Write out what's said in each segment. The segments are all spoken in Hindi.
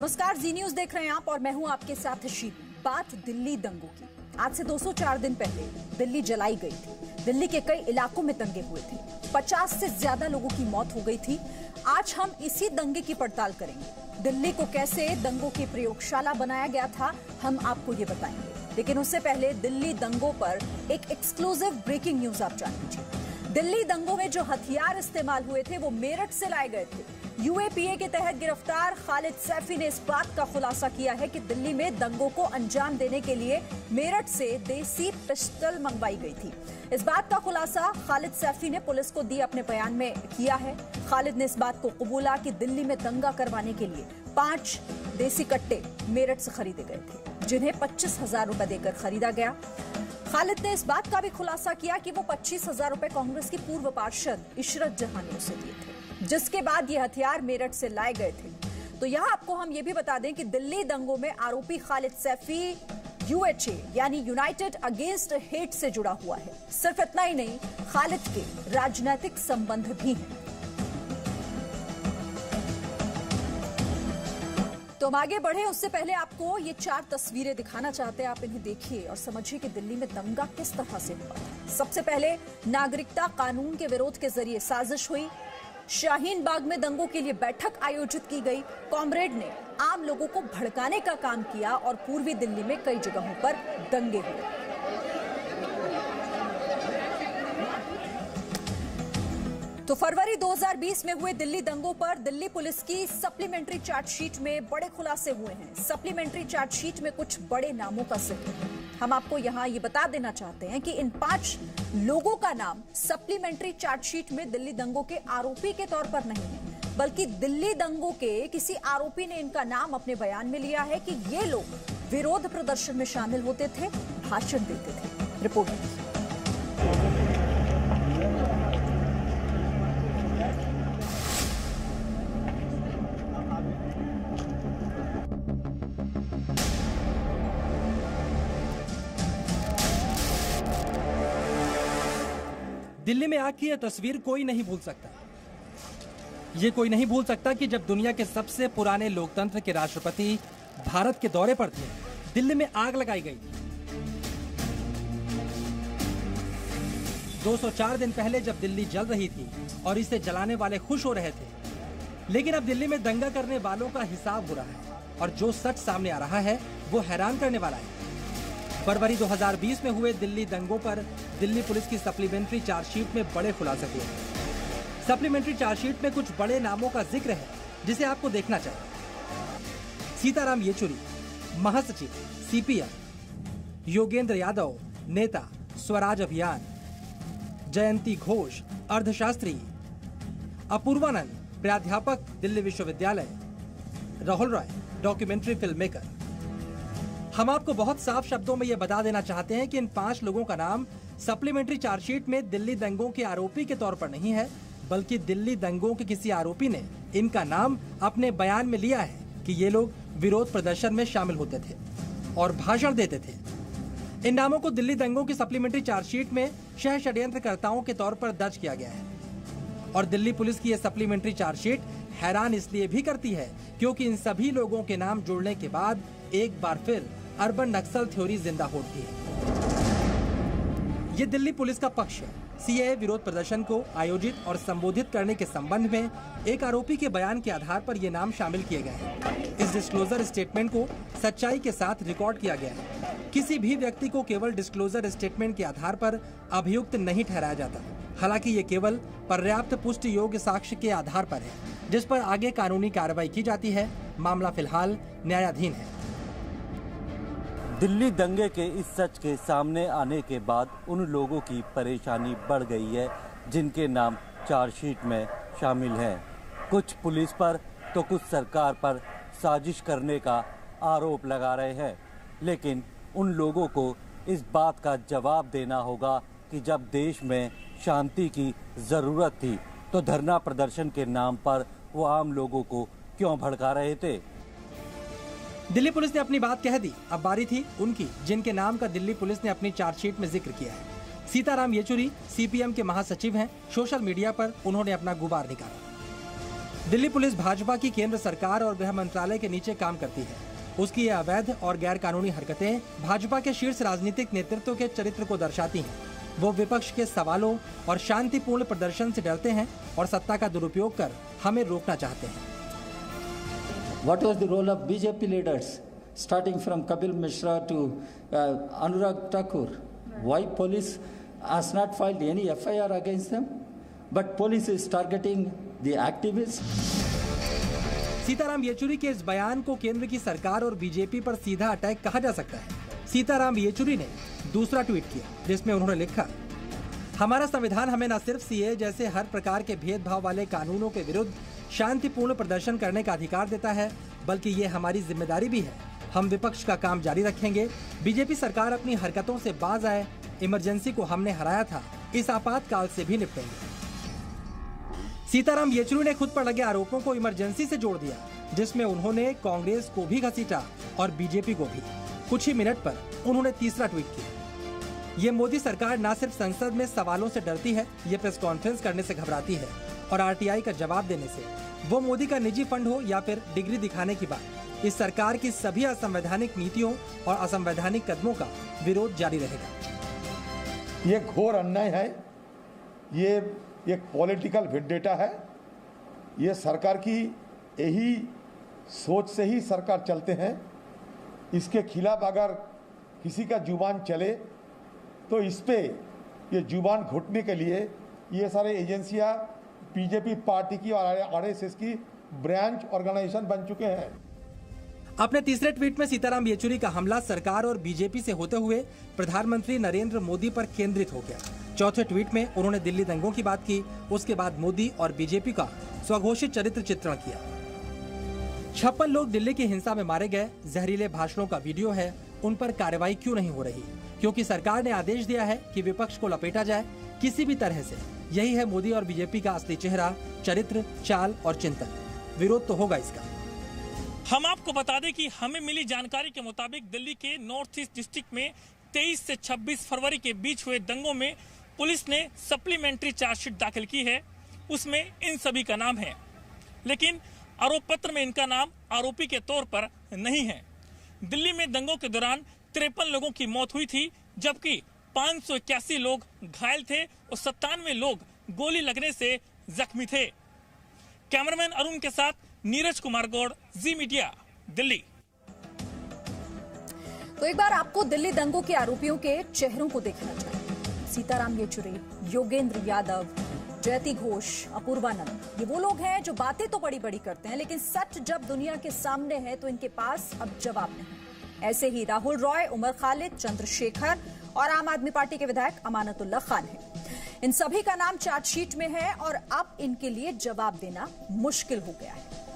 नमस्कार, जी न्यूज देख रहे हैं आप और मैं हूं आपके साथ शीत। बात दिल्ली दंगों की। आज से 204 दिन पहले दिल्ली जलाई गई थी। दिल्ली के कई इलाकों में दंगे हुए थे। 50 से ज्यादा लोगों की मौत हो गई थी। आज हम इसी दंगे की पड़ताल करेंगे। दिल्ली को कैसे दंगों की प्रयोगशाला बनाया गया था, हम आपको ये बताएंगे। लेकिन उससे पहले दिल्ली दंगों पर एक एक्सक्लूसिव ब्रेकिंग न्यूज आप जान लीजिए। दिल्ली दंगों में जो हथियार इस्तेमाल हुए थे वो मेरठ से लाए गए थे। यूएपीए के तहत गिरफ्तार खालिद सैफी ने इस बात का खुलासा किया है कि दिल्ली में दंगों को अंजाम देने के लिए मेरठ से देसी पिस्टल मंगवाई गई थी। इस बात का खुलासा खालिद सैफी ने पुलिस को दिए अपने बयान में किया है। खालिद ने इस बात को कबूला कि दिल्ली में दंगा करवाने के लिए 5 देसी कट्टे मेरठ से खरीदे गए थे, जिन्हें 25,000 रुपए देकर खरीदा गया। खालिद ने इस बात का भी खुलासा किया कि वो 25,000 रुपए कांग्रेस की पूर्व पार्षद इशरत जहां ने उसे दिए थे, जिसके बाद ये हथियार मेरठ से लाए गए थे। तो यहां आपको हम ये भी बता दें कि दिल्ली दंगों में आरोपी खालिद सैफी यूएचए यानी यूनाइटेड अगेंस्ट हेट से जुड़ा हुआ है। सिर्फ इतना ही नहीं, खालिद के राजनीतिक संबंध भी हैं। तो हम आगे बढ़े उससे पहले आपको ये 4 तस्वीरें दिखाना चाहते हैं। आप इन्हें देखिए और समझिए कि दिल्ली में दंगा किस तरह से हुआ था। सबसे पहले नागरिकता कानून के विरोध के जरिए साजिश हुई। शाहीन बाग में दंगों के लिए बैठक आयोजित की गई। कॉमरेड ने आम लोगों को भड़काने का काम किया और पूर्वी दिल्ली में कई जगहों पर दंगे हुए। तो फरवरी 2020 में हुए दिल्ली दंगों पर दिल्ली पुलिस की सप्लीमेंट्री चार्जशीट में बड़े खुलासे हुए हैं। सप्लीमेंट्री चार्जशीट में कुछ बड़े नामों का जिक्र है। हम आपको यहां ये बता देना चाहते हैं कि इन 5 लोगों का नाम सप्लीमेंट्री चार्जशीट में दिल्ली दंगों के आरोपी के तौर पर नहीं है, बल्कि दिल्ली दंगों के किसी आरोपी ने इनका नाम अपने बयान में लिया है कि ये लोग विरोध प्रदर्शन में शामिल होते थे, भाषण देते थे। रिपोर्ट। दिल्ली में आग की यह तस्वीर कोई नहीं भूल सकता। ये कोई नहीं भूल सकता कि जब दुनिया के सबसे पुराने लोकतंत्र के राष्ट्रपति भारत के दौरे पर थे, दिल्ली में आग लगाई गई। 204 दिन पहले जब दिल्ली जल रही थी और इसे जलाने वाले खुश हो रहे थे, लेकिन अब दिल्ली में दंगा करने वालों का हिसाब हो रहा है और जो सच सामने आ रहा है वो हैरान करने वाला है। फरवरी 2020 में हुए दिल्ली दंगों पर दिल्ली पुलिस की सप्लीमेंट्री चार्जशीट में बड़े खुलासे हुए हैं। सप्लीमेंट्री चार्जशीट में कुछ बड़े नामों का जिक्र है जिसे आपको देखना चाहिए। सीताराम येचुरी, महासचिव सीपीएम, योगेंद्र यादव, नेता स्वराज अभियान, जयंती घोष, अर्थशास्त्री, अपूर्वानंद, प्राध्यापक दिल्ली विश्वविद्यालय, Rahul Roy, documentary film maker. हम आपको बहुत साफ शब्दों में यह बता देना चाहते हैं कि इन 5 लोगों का नाम सप्लीमेंट्री चार्जशीट में दिल्ली दंगों के आरोपी के तौर पर नहीं है, बल्कि दिल्ली दंगों के किसी आरोपी ने इनका नाम अपने बयान में लिया है कि ये लोग विरोध प्रदर्शन में शामिल होते थे और भाषण देते थे। इन नामों को दिल्ली दंगों की सप्लीमेंट्री चार्जशीट में सह षड्यंत्रकर्ताओं के तौर पर दर्ज किया गया है। और दिल्ली पुलिस की यह सप्लीमेंट्री चार्जशीट हैरान इसलिए भी करती है क्योंकि इन सभी लोगों के नाम जुड़ने के बाद एक बार फिर अर्बन नक्सल थ्योरी जिंदा होती है। ये दिल्ली पुलिस का पक्ष है। सीएए विरोध प्रदर्शन को आयोजित और संबोधित करने के संबंध में एक आरोपी के बयान के आधार पर ये नाम शामिल किए गए हैं। इस डिस्क्लोजर स्टेटमेंट को सच्चाई के साथ रिकॉर्ड किया गया है। किसी भी व्यक्ति को केवल डिस्क्लोजर स्टेटमेंट के आधार पर अभियुक्त नहीं ठहराया जाता। हालांकि ये केवल पर्याप्त पुष्टि योग्य साक्ष्य के आधार पर है, जिस पर आगे कानूनी कार्रवाई की जाती है। मामला फिलहाल न्यायाधीन है। दिल्ली दंगे के इस सच के सामने आने के बाद उन लोगों की परेशानी बढ़ गई है जिनके नाम चार्जशीट में शामिल हैं। कुछ पुलिस पर तो कुछ सरकार पर साजिश करने का आरोप लगा रहे हैं, लेकिन उन लोगों को इस बात का जवाब देना होगा कि जब देश में शांति की ज़रूरत थी तो धरना प्रदर्शन के नाम पर वो आम लोगों को क्यों भड़का रहे थे। दिल्ली पुलिस ने अपनी बात कह दी। अब बारी थी उनकी जिनके नाम का दिल्ली पुलिस ने अपनी चार्जशीट में जिक्र किया है। सीताराम येचुरी सीपीएम के महासचिव हैं। सोशल मीडिया पर उन्होंने अपना गुबार निकाला। दिल्ली पुलिस भाजपा की केंद्र सरकार और गृह मंत्रालय के नीचे काम करती है। उसकी ये अवैध और गैर कानूनी हरकतें भाजपा के शीर्ष राजनीतिक नेतृत्व के चरित्र को दर्शाती हैं। वो विपक्ष के सवालों और शांतिपूर्ण प्रदर्शन से डरते हैं और सत्ता का दुरुपयोग कर हमें रोकना चाहते हैं। What was the role of BJP leaders, starting from Kapil Mishra to Anurag Thakur? Why police has not filed any FIR against them, but police is targeting the activists? Sitaram Yechury के इस बयान को केंद्र की सरकार और बीजेपी पर सीधा अटैक कहा जा सकता है। सीताराम येचुरी ने दूसरा ट्वीट किया जिसमें उन्होंने लिखा, हमारा संविधान हमें न सिर्फ सीए जैसे हर प्रकार के भेदभाव वाले कानूनों के विरुद्ध शांतिपूर्ण प्रदर्शन करने का अधिकार देता है, बल्कि ये हमारी जिम्मेदारी भी है। हम विपक्ष का काम जारी रखेंगे। बीजेपी सरकार अपनी हरकतों से बाज आए। इमरजेंसी को हमने हराया था, इस आपातकाल से भी निपटेंगे। सीताराम येचुरी ने खुद पर लगे आरोपों को इमरजेंसी से जोड़ दिया, जिसमें उन्होंने कांग्रेस को भी घसीटा और बीजेपी को भी। कुछ ही मिनट पर उन्होंने तीसरा ट्वीट किया, ये मोदी सरकार न सिर्फ संसद में सवालों से डरती है, ये प्रेस कॉन्फ्रेंस करने से घबराती है और आरटीआई का जवाब देने से। वो मोदी का निजी फंड हो या फिर डिग्री दिखाने की बात, इस सरकार की सभी असंवैधानिक नीतियों और असंवैधानिक कदमों का विरोध जारी रहेगा। ये घोर अन्याय है, ये एक पॉलिटिकल वेंडेटा है। ये सरकार की यही सोच से ही सरकार चलते हैं। इसके खिलाफ अगर किसी का जुबान चले तो इस पे ये जुबान घुटने के लिए ये सारे एजेंसियां बीजेपी पार्टी की और आरएसएस की ब्रांच ऑर्गेनाइजेशन बन चुके हैं। अपने तीसरे ट्वीट में सीताराम येचुरी का हमला सरकार और बीजेपी से होते हुए प्रधानमंत्री नरेंद्र मोदी पर केंद्रित हो गया। चौथे ट्वीट में उन्होंने दिल्ली दंगों की बात की। उसके बाद मोदी और बीजेपी का स्वघोषित चरित्र चित्रण किया। 56 लोग दिल्ली की हिंसा में मारे गए। जहरीले भाषणों का वीडियो है, उन पर कार्रवाई क्यों नहीं हो रही? क्योंकि सरकार ने आदेश दिया है कि विपक्ष को लपेटा जाए किसी भी तरह से। यही है मोदी और बीजेपी का असली चेहरा, चरित्र, चाल और चिंतन। विरोध तो होगा इसका। हम आपको बता दें कि हमें मिली जानकारी के मुताबिक दिल्ली के नॉर्थ ईस्ट डिस्ट्रिक्ट में 23 से 26 फरवरी के बीच हुए दंगों में पुलिस ने सप्लीमेंट्री चार्जशीट दाखिल की है। उसमें इन सभी का नाम है, लेकिन आरोप पत्र में इनका नाम आरोपी के तौर पर नहीं है। दिल्ली में दंगों के दौरान 53 लोगों की मौत हुई थी, जबकि 581 लोग घायल थे और 97 लोग गोली लगने से जख्मी थे। कैमरामैन अरुण के साथ नीरज कुमार गौड़, जी मीडिया, दिल्ली। तो एक बार आपको दिल्ली दंगों के आरोपियों के चेहरों को देखना चाहिए। सीताराम येचुरी, योगेंद्र यादव, जयति घोष, अपूर्वानंद, ये वो लोग हैं जो बातें तो बड़ी बड़ी करते हैं, लेकिन सच जब दुनिया के सामने है तो इनके पास अब जवाब नहीं। ऐसे ही राहुल रॉय, उमर खालिद, चंद्रशेखर और आम आदमी पार्टी के विधायक अमानतुल्लाह खान हैं। इन सभी का नाम चार्जशीट में है और अब इनके लिए जवाब देना मुश्किल हो गया है।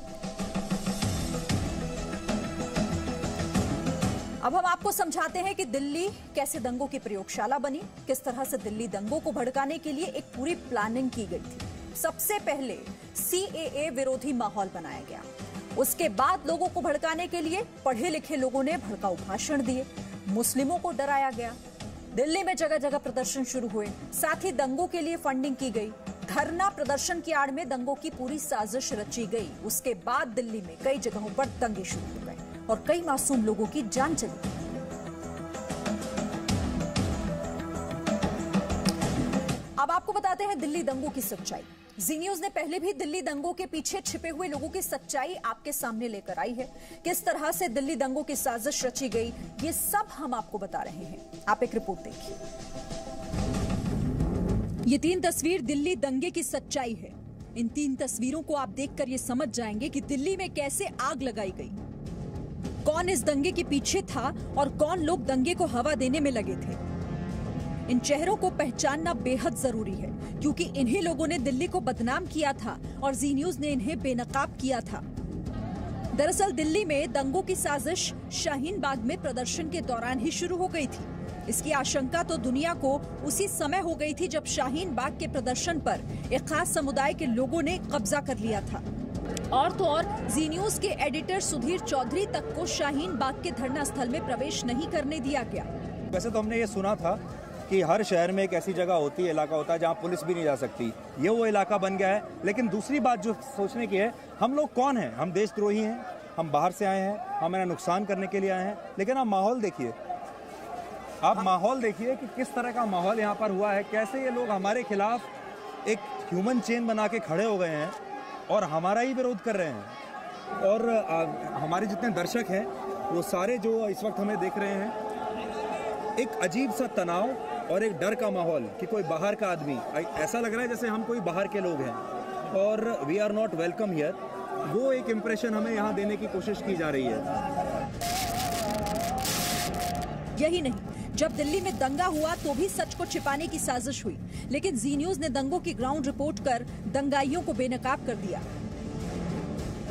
अब हम आपको समझाते हैं कि दिल्ली कैसे दंगों की प्रयोगशाला बनी, किस तरह से दिल्ली दंगों को भड़काने के लिए एक पूरी प्लानिंग की गई थी। सबसे पहले सीएए विरोधी माहौल बनाया गया। उसके बाद लोगों को भड़काने के लिए पढ़े लिखे लोगों ने भड़काऊ भाषण दिए, मुस्लिमों को डराया गया। दिल्ली में जगह जगह प्रदर्शन शुरू हुए, साथ ही दंगों के लिए फंडिंग की गई। धरना प्रदर्शन की आड़ में दंगों की पूरी साजिश रची गई। उसके बाद दिल्ली में कई जगहों पर दंगे शुरू हो गए और कई मासूम लोगों की जान चली। अब आपको बताते हैं दिल्ली दंगों की सच्चाई। जी न्यूज ने पहले भी दिल्ली दंगों के पीछे छिपे हुए लोगों की सच्चाई आपके सामने लेकर आई है। किस तरह से दिल्ली दंगों की साजिश रची गई, ये सब हम आपको बता रहे हैं। आप एक रिपोर्ट देखिए। ये 3 तस्वीर दिल्ली दंगे की सच्चाई है। इन 3 तस्वीरों को आप देखकर ये समझ जाएंगे कि दिल्ली में कैसे आग लगाई गई, कौन इस दंगे के पीछे था और कौन लोग दंगे को हवा देने में लगे थे। इन चेहरों को पहचानना बेहद जरूरी है, क्योंकि इन्हीं लोगों ने दिल्ली को बदनाम किया था और जी न्यूज ने इन्हें बेनकाब किया था। दरअसल दिल्ली में दंगों की साजिश शाहीन बाग में प्रदर्शन के दौरान ही शुरू हो गई थी। इसकी आशंका तो दुनिया को उसी समय हो गई थी जब शाहीन बाग के प्रदर्शन पर एक खास समुदाय के लोगों ने कब्जा कर लिया था। और तो और जी न्यूज के एडिटर सुधीर चौधरी तक को शाहीन बाग के धरना स्थल में प्रवेश नहीं करने दिया गया। वैसे तो हमने ये सुना था कि हर शहर में एक ऐसी जगह होती है, इलाका होता है जहाँ पुलिस भी नहीं जा सकती। ये वो इलाका बन गया है। लेकिन दूसरी बात जो सोचने की है, हम लोग कौन हैं? हम देशद्रोही हैं, हम बाहर से आए हैं, हमारा नुकसान करने के लिए आए हैं। लेकिन आप माहौल देखिए, आप माहौल देखिए कि किस तरह का माहौल यहाँ पर हुआ है। कैसे ये लोग हमारे खिलाफ एक ह्यूमन चेन बना के खड़े हो गए हैं और हमारा ही विरोध कर रहे हैं। और हमारे जितने दर्शक हैं वो सारे जो इस वक्त हमें देख रहे हैं, एक अजीब सा तनाव और एक डर का माहौल कि कोई बाहर का आदमी, ऐसा लग रहा है जैसे हम कोई बाहर के लोग हैं और we are not welcome here. वो एक इम्प्रेशन हमें यहाँ देने की कोशिश की जा रही है। यही नहीं, जब दिल्ली में दंगा हुआ तो भी सच को छिपाने की साजिश हुई, लेकिन जी न्यूज ने दंगों की ग्राउंड रिपोर्ट कर दंगाइयों को बेनकाब कर दिया।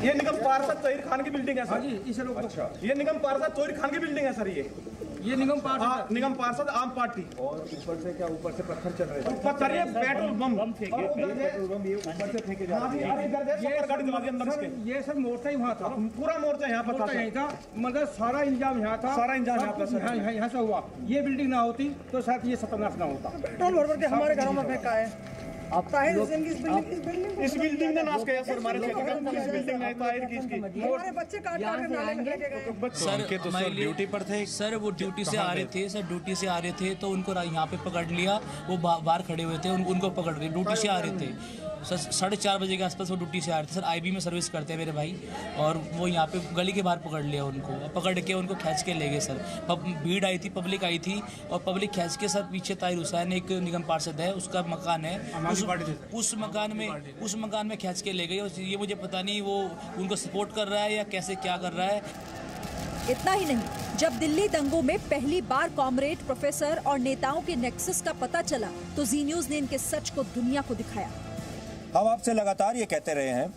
ये निगम पार्षद तोहिर खान की बिल्डिंग है सर। जी, इसे लोग अच्छा, ये निगम पार्षद तोहिर खान की बिल्डिंग है सर। ये निगम पार्षद, हाँ, निगम पार्षद आम पार्टी। और ऊपर से क्या, ऊपर से पत्थर चल रहे हैं? पत्थर, ये पेट्रोल बम फेंके, पेट्रोल बम ये ऊपर से फेंके जा रहे हैं। ये सर मोर्चा ही वहाँ था, पूरा मोर्चा यहाँ पर था, मगर सारा इंजाम यहाँ था, सारा इंजाम यहाँ पर यहाँ से हुआ। ये बिल्डिंग ना होती तो शायद ये सत्यानाश ना होता। पेट्रोल भर के हमारे घरों में फेंका है। इस बिल्डिंग ने नाश किया सर हमारे क्षेत्र का। इस बिल्डिंग में ताहिर की इसकी हमारे बच्चे काट के नाले में लेके गए। सर के तो सर ड्यूटी पर थे सर, वो ड्यूटी से आ रहे थे सर, ड्यूटी से आ रहे थे तो उनको यहाँ पे पकड़ लिया। वो बाहर खड़े हुए थे, उनको पकड़ रहे, ड्यूटी से आ रहे थे सर। 4:30 बजे के आसपास वो ड्यूटी से आ रहे थे सर। IB में सर्विस करते हैं मेरे भाई, और वो यहाँ पे गली के बाहर पकड़ लिया उनको, पकड़ के उनको खींच के ले गए सर। भीड़ आई थी, पब्लिक आई थी, और पब्लिक खींच के सर पीछे ताहिर हुसैन एक निगम पार्षद है, उसका मकान है, उस मकान में खींच के ले गए। ये मुझे पता नहीं वो उनको सपोर्ट कर रहा है या कैसे क्या कर रहा है। इतना ही नहीं, जब दिल्ली दंगों में पहली बार कॉमरेड, प्रोफेसर और नेताओं के नेक्सस का पता चला तो जी न्यूज ने इनके सच को दुनिया को दिखाया। हम आपसे लगातार ये कहते रहे हैं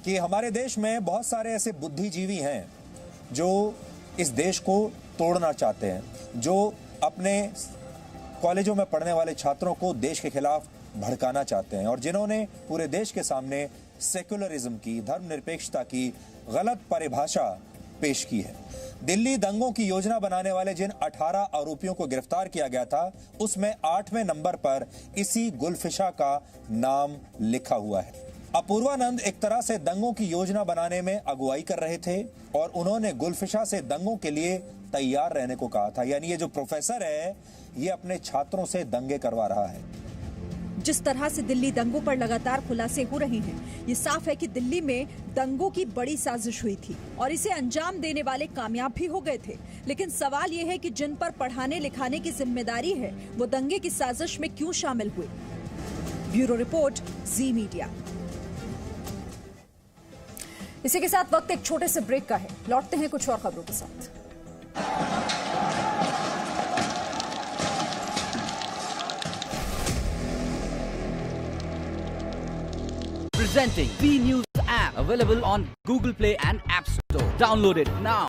कि हमारे देश में बहुत सारे ऐसे बुद्धिजीवी हैं जो इस देश को तोड़ना चाहते हैं, जो अपने कॉलेजों में पढ़ने वाले छात्रों को देश के खिलाफ भड़काना चाहते हैं, और जिन्होंने पूरे देश के सामने सेक्युलरिज्म की, धर्मनिरपेक्षता की गलत परिभाषा पेश की है। दिल्ली दंगों की योजना बनाने वाले जिन 18 आरोपियों को गिरफ्तार किया गया था, उसमें 8वें नंबर पर इसी गुलफिशा का नाम लिखा हुआ है। अपूर्वानंद एक तरह से दंगों की योजना बनाने में अगुवाई कर रहे थे, और उन्होंने गुलफिशा से दंगों के लिए तैयार रहने को कहा था। यानी ये जो प्रोफेसर है, ये अपने छात्रों से दंगे करवा रहा है। जिस तरह से दिल्ली दंगों पर लगातार खुलासे हो रहे हैं, ये साफ है कि दिल्ली में दंगों की बड़ी साजिश हुई थी और इसे अंजाम देने वाले कामयाब भी हो गए थे। लेकिन सवाल ये है कि जिन पर पढ़ाने लिखाने की जिम्मेदारी है, वो दंगे की साजिश में क्यों शामिल हुए? ब्यूरो रिपोर्ट, जी मीडिया। इसी के साथ वक्त एक छोटे से ब्रेक का है, लौटते हैं कुछ और खबरों के साथ। Presenting B News app, available on Google Play and App Store. Download it now.